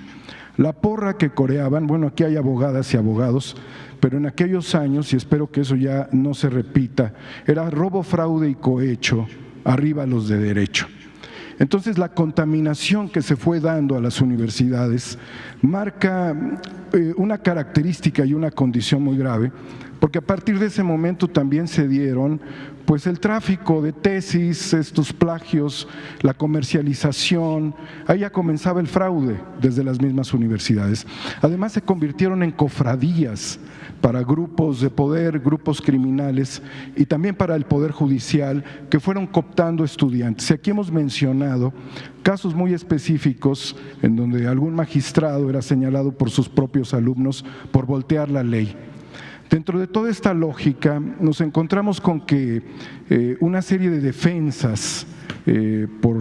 La porra que coreaban, bueno, aquí hay abogadas y abogados, pero en aquellos años, y espero que eso ya no se repita, era robo, fraude y cohecho, arriba los de Derecho. Entonces la contaminación que se fue dando a las universidades marca una característica y una condición muy grave, porque a partir de ese momento también se dieron pues el tráfico de tesis, estos plagios, la comercialización, ahí ya comenzaba el fraude desde las mismas universidades. Además se convirtieron en cofradías para grupos de poder, grupos criminales y también para el Poder Judicial que fueron cooptando estudiantes. Y aquí hemos mencionado casos muy específicos en donde algún magistrado era señalado por sus propios alumnos por voltear la ley. Dentro de toda esta lógica nos encontramos con que una serie de defensas por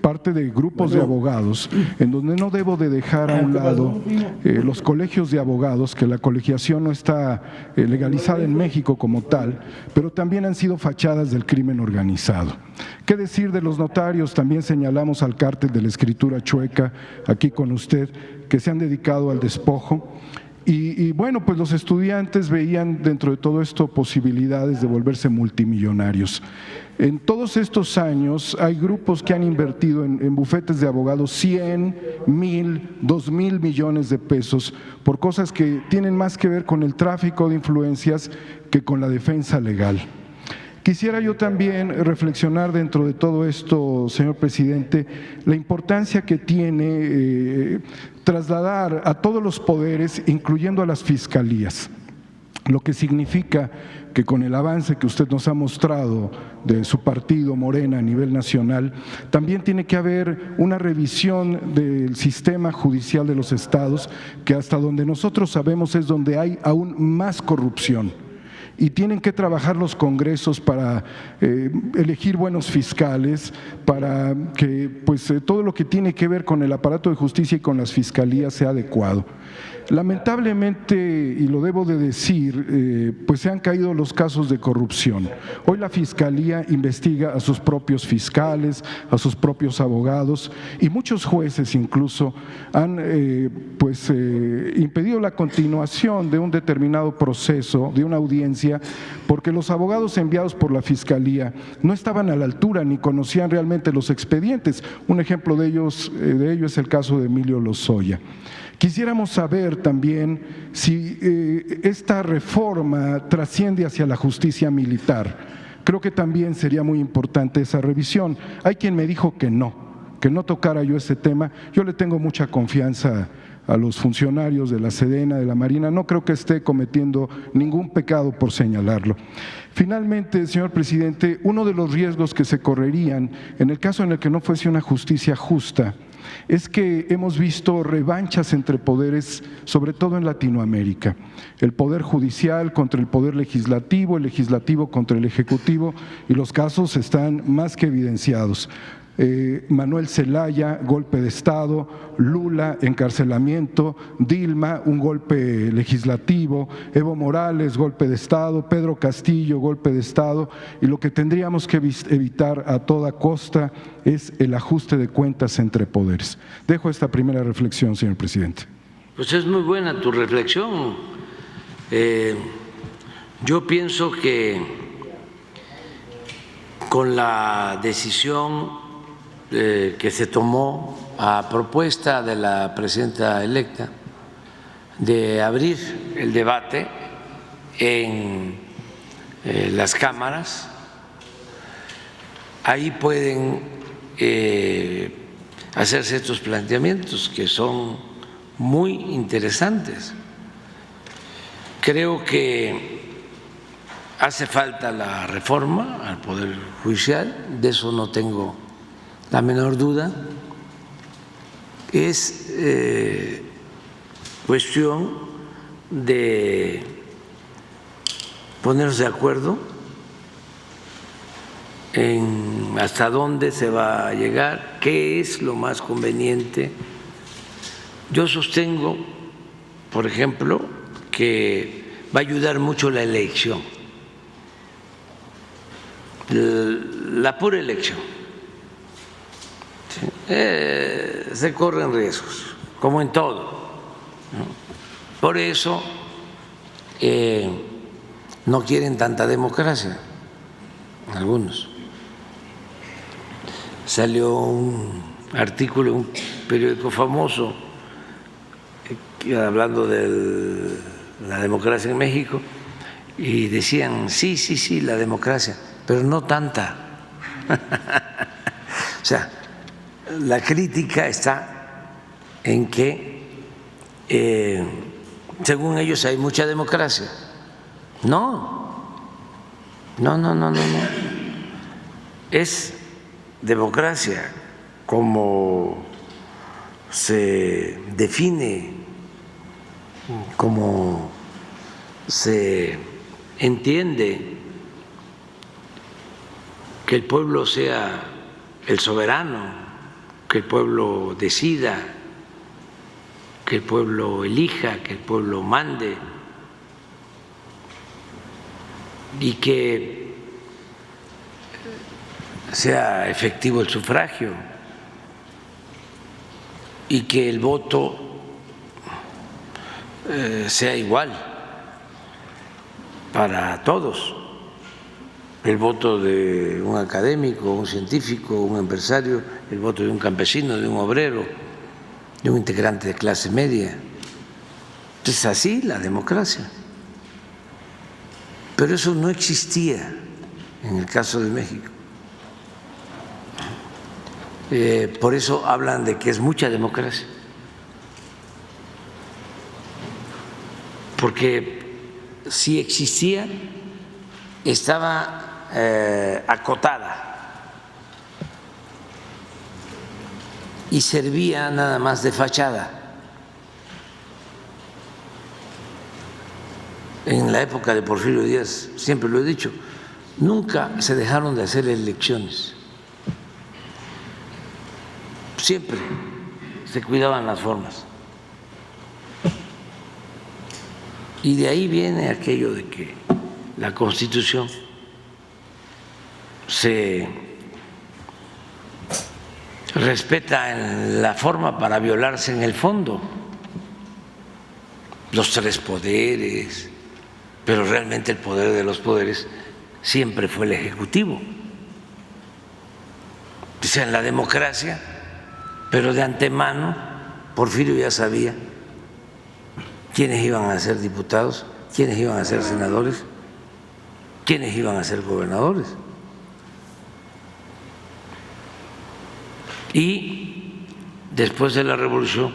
parte de grupos de abogados, en donde no debo de dejar a un lado los colegios de abogados, que la colegiación no está legalizada en México como tal, pero también han sido fachadas del crimen organizado. ¿Qué decir de los notarios? También señalamos al cártel de la escritura chueca, aquí con usted, que se han dedicado al despojo. Y bueno, pues los estudiantes veían dentro de todo esto posibilidades de volverse multimillonarios. En todos estos años hay grupos que han invertido en bufetes de abogados 100, 1,000, 2,000 millones de pesos por cosas que tienen más que ver con el tráfico de influencias que con la defensa legal. Quisiera yo también reflexionar dentro de todo esto, señor presidente, la importancia que tiene trasladar a todos los poderes, incluyendo a las fiscalías. lo que significa que con el avance que usted nos ha mostrado de su partido Morena a nivel nacional, también tiene que haber una revisión del sistema judicial de los estados, que hasta donde nosotros sabemos es donde hay aún más corrupción. Y tienen que trabajar los congresos para elegir buenos fiscales, para que todo lo que tiene que ver con el aparato de justicia y con las fiscalías sea adecuado. Lamentablemente, y lo debo de decir, se han caído los casos de corrupción. Hoy la Fiscalía investiga a sus propios fiscales, a sus propios abogados, y muchos jueces incluso han impedido la continuación de un determinado proceso, de una audiencia, porque los abogados enviados por la Fiscalía no estaban a la altura ni conocían realmente los expedientes. Un ejemplo de ello es el caso de Emilio Lozoya. Quisiéramos saber también si esta reforma trasciende hacia la justicia militar. Creo que también sería muy importante esa revisión. Hay quien me dijo que no tocara yo ese tema. Yo le tengo mucha confianza a los funcionarios de la Sedena, de la Marina. No creo que esté cometiendo ningún pecado por señalarlo. Finalmente, señor presidente, uno de los riesgos que se correrían en el caso en el que no fuese una justicia justa es que hemos visto revanchas entre poderes, sobre todo en Latinoamérica. El poder judicial contra el poder legislativo, el legislativo contra el ejecutivo, y los casos están más que evidenciados. Manuel Zelaya, golpe de Estado; Lula, encarcelamiento; Dilma, un golpe legislativo; Evo Morales, golpe de Estado; Pedro Castillo, golpe de Estado, y lo que tendríamos que evitar a toda costa es el ajuste de cuentas entre poderes. Dejo esta primera reflexión, señor presidente. Pues es muy buena tu reflexión. Yo pienso que con la decisión que se tomó a propuesta de la presidenta electa de abrir el debate en las cámaras, ahí pueden hacerse estos planteamientos que son muy interesantes. Creo que hace falta la reforma al Poder Judicial, de eso no tengo la menor duda. Es cuestión de ponernos de acuerdo en hasta dónde se va a llegar, qué es lo más conveniente. Yo sostengo, por ejemplo, que va a ayudar mucho la elección, la pura elección. Se corren riesgos, como en todo, ¿no? Por eso no quieren tanta democracia algunos. Salió un artículo en un periódico famoso hablando de la democracia en México y decían, sí, la democracia, pero no tanta. O sea, la crítica está en que, según ellos, hay mucha democracia. No. Es democracia como se define, como se entiende, que el pueblo sea el soberano, que el pueblo decida, que el pueblo elija, que el pueblo mande, y que sea efectivo el sufragio y que el voto sea igual para todos. El voto de un académico, un científico, un empresario, el voto de un campesino, de un obrero, de un integrante de clase media. Es así la democracia. Pero eso no existía en el caso de México. Por eso hablan de que es mucha democracia. Porque si existía, estaba acotada y servía nada más de fachada. En la época de Porfirio Díaz, siempre lo he dicho, nunca se dejaron de hacer elecciones. Siempre se cuidaban las formas. Y de ahí viene aquello de que la Constitución se respeta en la forma para violarse en el fondo. Los tres poderes, pero realmente el poder de los poderes siempre fue el Ejecutivo. O sea, en la democracia, pero de antemano, Porfirio ya sabía quiénes iban a ser diputados, quiénes iban a ser senadores, quiénes iban a ser gobernadores. Y después de la revolución,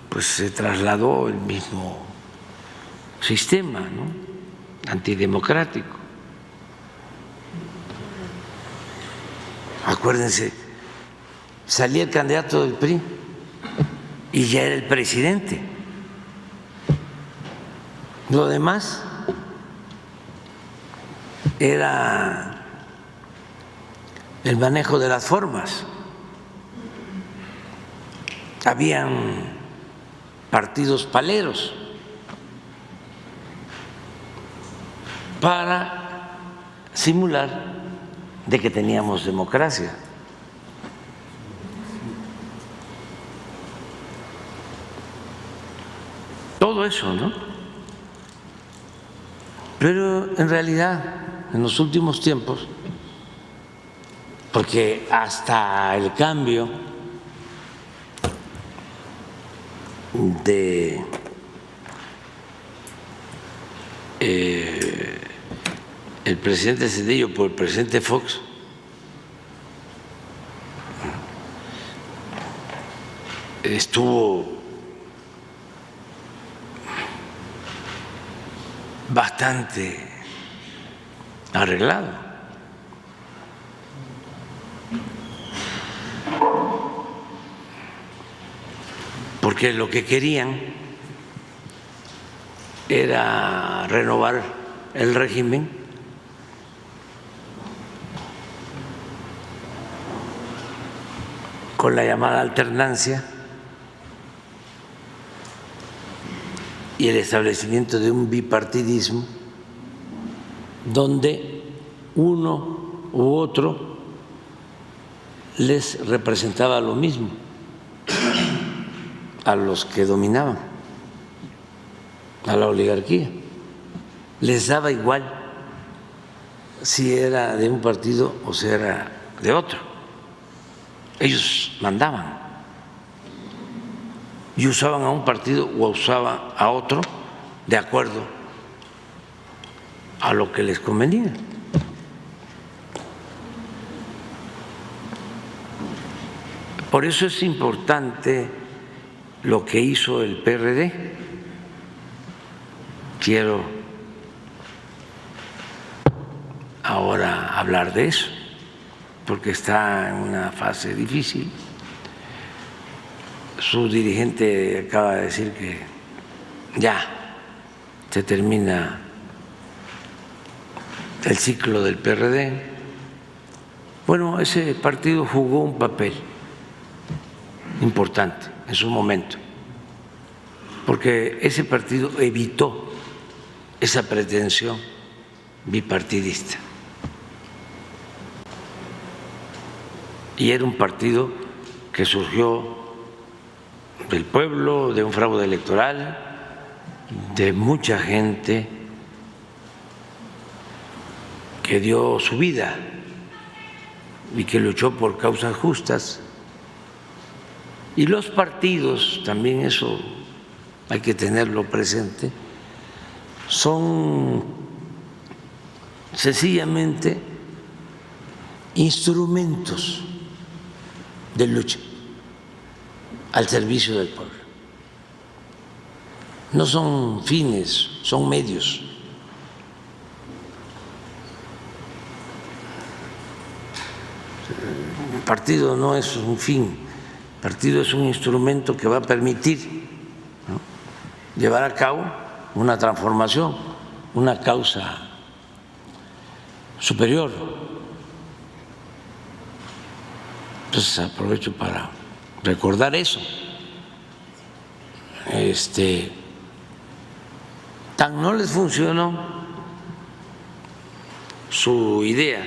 pues se trasladó el mismo sistema, ¿no?, antidemocrático. Acuérdense, salía el candidato del PRI y ya era el presidente. Lo demás era el manejo de las formas. Habían partidos paleros para simular de que teníamos democracia. Todo eso, ¿no? Pero en realidad, en los últimos tiempos, porque hasta el cambio de el presidente Cedillo por el presidente Fox, estuvo bastante arreglado. Porque lo que querían era renovar el régimen con la llamada alternancia y el establecimiento de un bipartidismo donde uno u otro les representaba lo mismo a los que dominaban, a la oligarquía. Les daba igual si era de un partido o si era de otro. Ellos mandaban y usaban a un partido o usaban a otro de acuerdo a lo que les convenía. Por eso es importante lo que hizo el PRD. Quiero ahora hablar de eso, porque está en una fase difícil. Su dirigente acaba de decir que ya se termina el ciclo del PRD. Bueno, ese partido jugó un papel importante en su momento, porque ese partido evitó esa pretensión bipartidista. Y era un partido que surgió del pueblo, de un fraude electoral, de mucha gente que dio su vida y que luchó por causas justas. Y los partidos, también eso hay que tenerlo presente, son sencillamente instrumentos de lucha al servicio del pueblo. No son fines, son medios El partido no es un fin, el partido es un instrumento que va a permitir, ¿no?, llevar a cabo una transformación, una causa superior. Entonces aprovecho para recordar eso. Tan no les funcionó su idea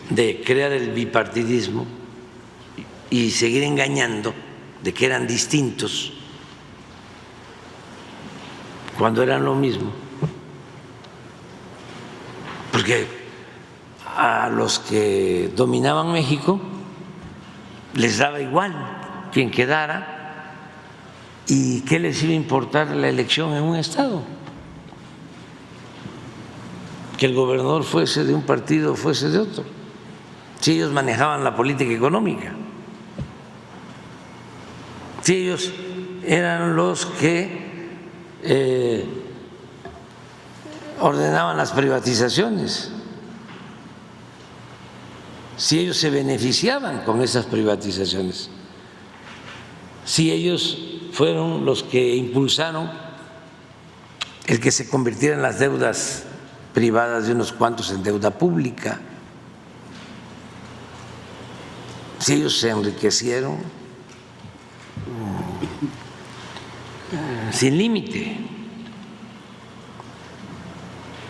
de crear el bipartidismo y seguir engañando de que eran distintos cuando eran lo mismo, porque a los que dominaban México les daba igual quien quedara y qué les iba a importar la elección en un estado, que el gobernador fuese de un partido o fuese de otro, si ellos manejaban la política económica, si ellos eran los que ordenaban las privatizaciones, si ellos se beneficiaban con esas privatizaciones, si ellos fueron los que impulsaron el que se convirtieran las deudas privadas de unos cuantos en deuda pública, si ellos se enriquecieron sin límite.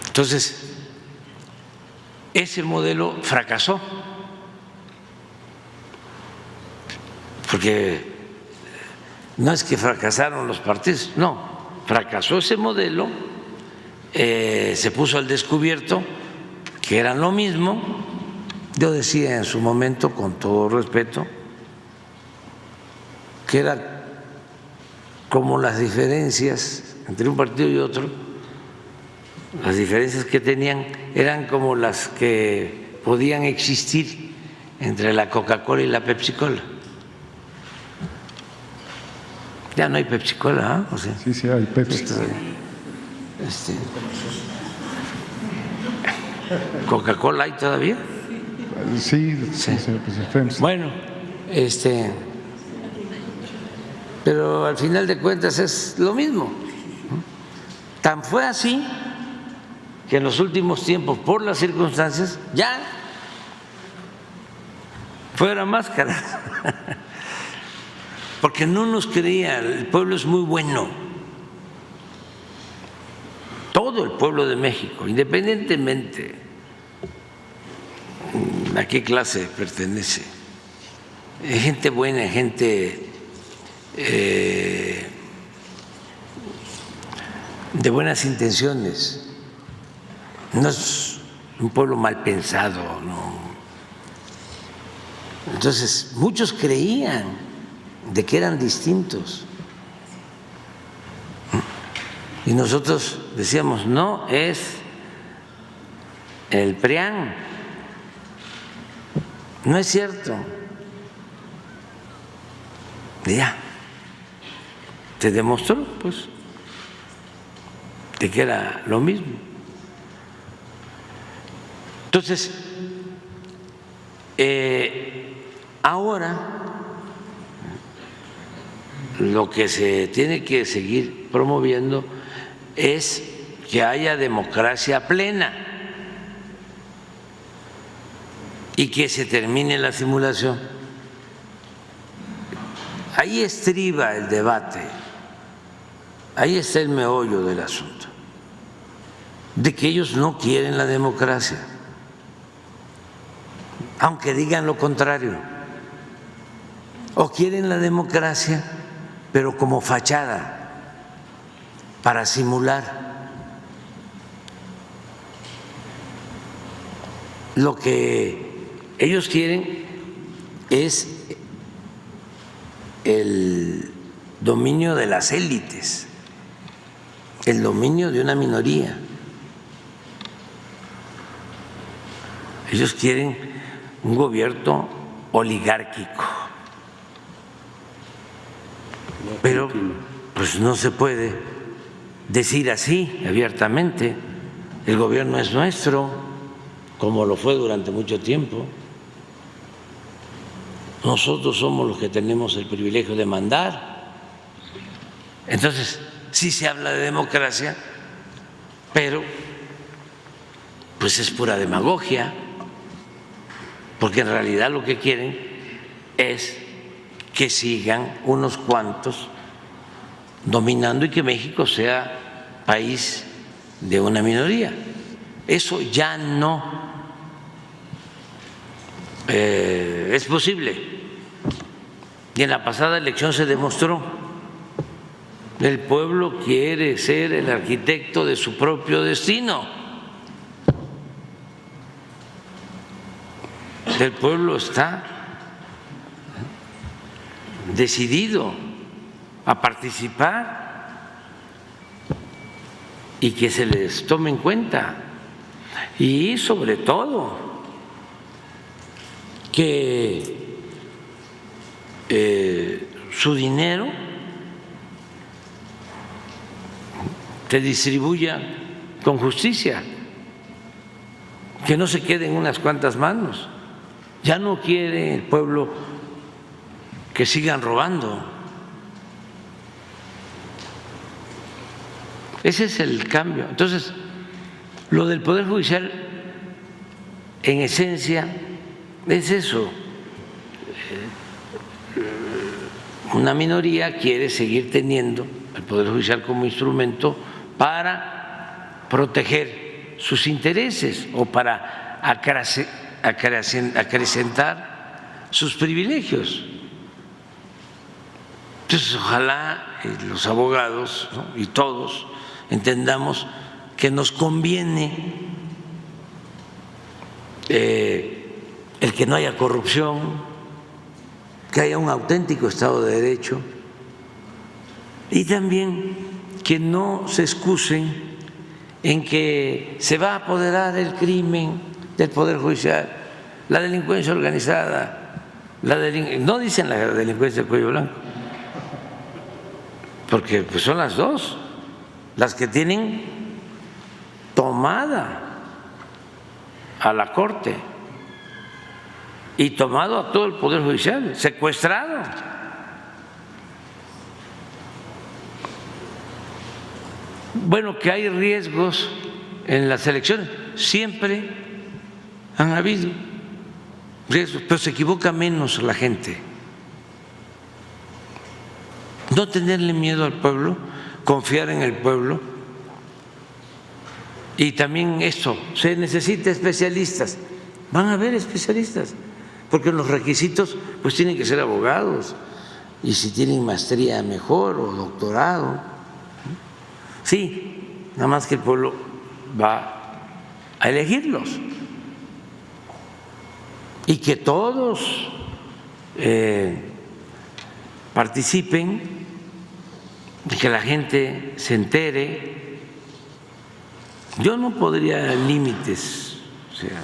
Entonces, ese modelo fracasó, porque no es que fracasaron los partidos, no, fracasó ese modelo, se puso al descubierto que eran lo mismo. Yo decía en su momento, con todo respeto, que era como las diferencias entre un partido y otro, las diferencias que tenían eran como las que podían existir entre la Coca-Cola y la Pepsi-Cola. Ya no hay Pepsi-Cola, ¿eh? O sea, Sí, hay Pepsi. ¿Coca-Cola hay todavía? Sí, señor presidente. Bueno, pero al final de cuentas es lo mismo. Tan fue así que en los últimos tiempos, por las circunstancias, ya fuera máscara, porque no nos creía, el pueblo es muy bueno, todo el pueblo de México, independientemente a qué clase pertenece, es gente buena, gente de buenas intenciones, no es un pueblo mal pensado, no. Entonces muchos creían de que eran distintos y nosotros decíamos, no, es el PRIAN, no es cierto. Y ya se demostró, pues, de que era lo mismo. Entonces, ahora lo que se tiene que seguir promoviendo es que haya democracia plena y que se termine la simulación. Ahí estriba el debate, ahí está el meollo del asunto, de que ellos no quieren la democracia, aunque digan lo contrario, o quieren la democracia, pero como fachada, para simular. Lo que ellos quieren es el dominio de las élites, el dominio de una minoría. Ellos quieren un gobierno oligárquico, pero pues no se puede decir así abiertamente, el gobierno es nuestro, como lo fue durante mucho tiempo. nosotros somos los que tenemos el privilegio de mandar. Entonces, sí se habla de democracia, pero pues es pura demagogia, porque en realidad lo que quieren es que sigan unos cuantos dominando y que México sea país de una minoría. Eso ya no es posible. Y en la pasada elección se demostró, el pueblo quiere ser el arquitecto de su propio destino. El pueblo está decidido a participar y que se les tome en cuenta. Y sobre todo que su dinero se distribuya con justicia, que no se quede en unas cuantas manos. Ya no quiere el pueblo que sigan robando. Ese es el cambio. Entonces, lo del Poder Judicial, en esencia, es eso. Una minoría quiere seguir teniendo el Poder Judicial como instrumento para proteger sus intereses o para acrecentar sus privilegios. Entonces, ojalá los abogados, ¿no?, y todos entendamos que nos conviene el que no haya corrupción, que haya un auténtico Estado de Derecho y también que no se excusen en que se va a apoderar el crimen del Poder Judicial, la delincuencia organizada, no dicen la delincuencia de cuello blanco, porque pues son las dos las que tienen tomada a la Corte y tomado a todo el Poder Judicial, secuestrado. Bueno, que hay riesgos en las elecciones, siempre han habido riesgos, pero se equivoca menos la gente. No tenerle miedo al pueblo, confiar en el pueblo. Y también esto, se necesita especialistas. Van a haber especialistas, porque los requisitos pues tienen que ser abogados, y si tienen maestría mejor o doctorado. Sí, nada más que el pueblo va a elegirlos y que todos participen, y que la gente se entere. Yo no podría límites, o sea,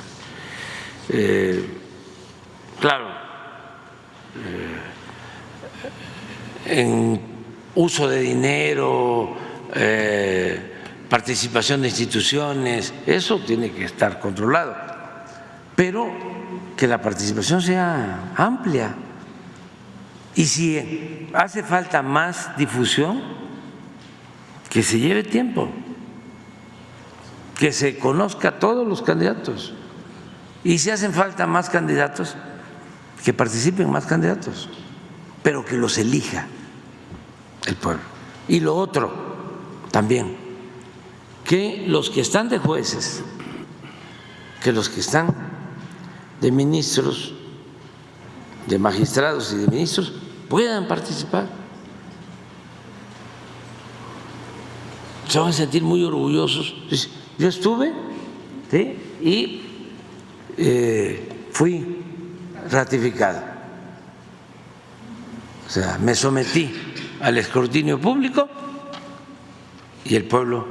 claro, en uso de dinero, participación de instituciones, eso tiene que estar controlado, pero que la participación sea amplia. Y si hace falta más difusión, que se lleve tiempo, que se conozca a todos los candidatos. Y si hacen falta más candidatos, que participen más candidatos, pero que los elija el pueblo. Y lo otro también, que los que están de jueces, que los que están de ministros, de magistrados y de ministros puedan participar. Se van a sentir muy orgullosos. Yo estuve, ¿sí?, y fui ratificado. O sea, me sometí al escrutinio público y el pueblo,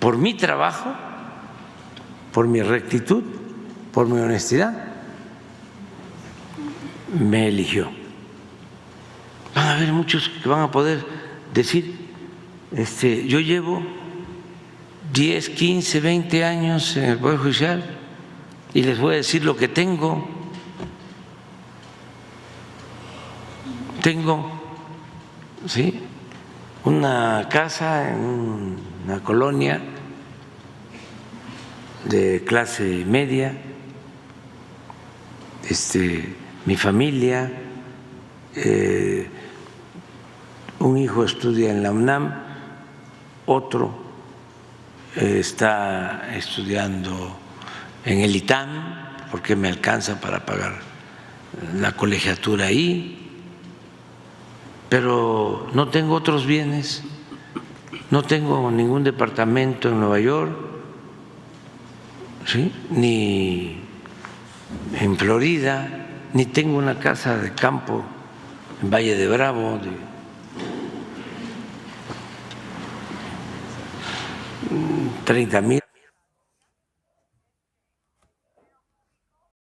por mi trabajo, por mi rectitud, por mi honestidad, me eligió. Van a haber muchos que van a poder decir, yo llevo 10, 15, 20 años en el Poder Judicial y les voy a decir lo que tengo. tengo, ¿sí?, una casa en una colonia de clase media, mi familia, un hijo estudia en la UNAM, otro está estudiando en el ITAM porque me alcanza para pagar la colegiatura ahí, pero no tengo otros bienes, no tengo ningún departamento en Nueva York, ¿sí?, ni en Florida, ni tengo una casa de campo en Valle de Bravo de 30,000.